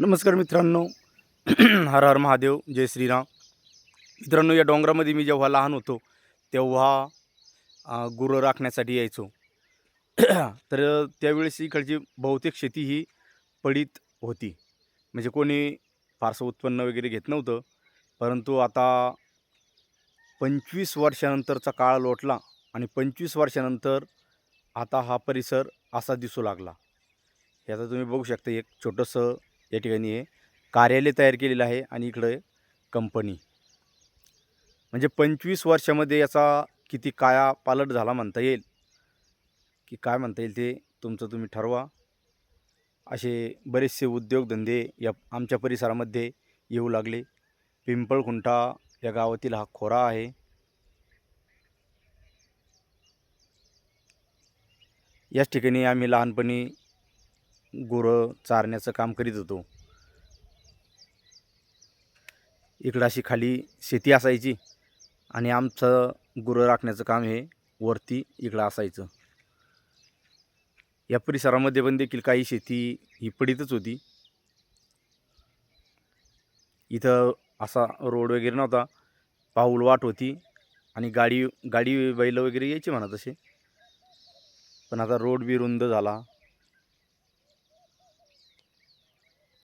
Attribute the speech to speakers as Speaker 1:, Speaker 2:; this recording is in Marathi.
Speaker 1: नमस्कार मित्रांनो. हर हर महादेव, जय श्रीराम. मित्रांनो, या डोंगरामध्ये मी जेव्हा लहान होतो तेव्हा गुरं राखण्यासाठी यायचो. तर त्यावेळेस इकडची बहुतेक शेती ही पडीत होती. म्हणजे कोणी फारसं उत्पन्न वगैरे घेत नव्हतं. परंतु आता 25 वर्षानंतरचा काळ लोटला आणि 25 वर्षानंतर आता हा परिसर असा दिसू लागला. हे आता तुम्ही बघू शकता, एक छोटंसं या ठिकाणी आहे कार्यालय तयार केलेलं आहे आणि इकडे कंपनी. म्हणजे 25 वर्षामध्ये याचा किती कायापालट झाला म्हणता येईल, की काय म्हणता येईल ते तुमचं तुम्ही ठरवा. असे बरेचसे उद्योगधंदे या आमच्या परिसरामध्ये येऊ लागले. पिंपळखुंटा या गावातील हा खोरा आहे. याच ठिकाणी आम्ही लहानपणी गुरं चारण्याचं काम करीत होतो. इकडं अशी खाली शेती असायची आणि आमचं गुरं राखण्याचं काम हे वरती इकडं असायचं. या परिसरामध्ये पण देखील काही शेती ही पडीतच होती. इथं असा रोड वगैरे नव्हता, पाऊल वाट होती आणि गाडी गाडी बैल वगैरे यायची म्हणा तसे. पण आता रोड बी रुंद झाला.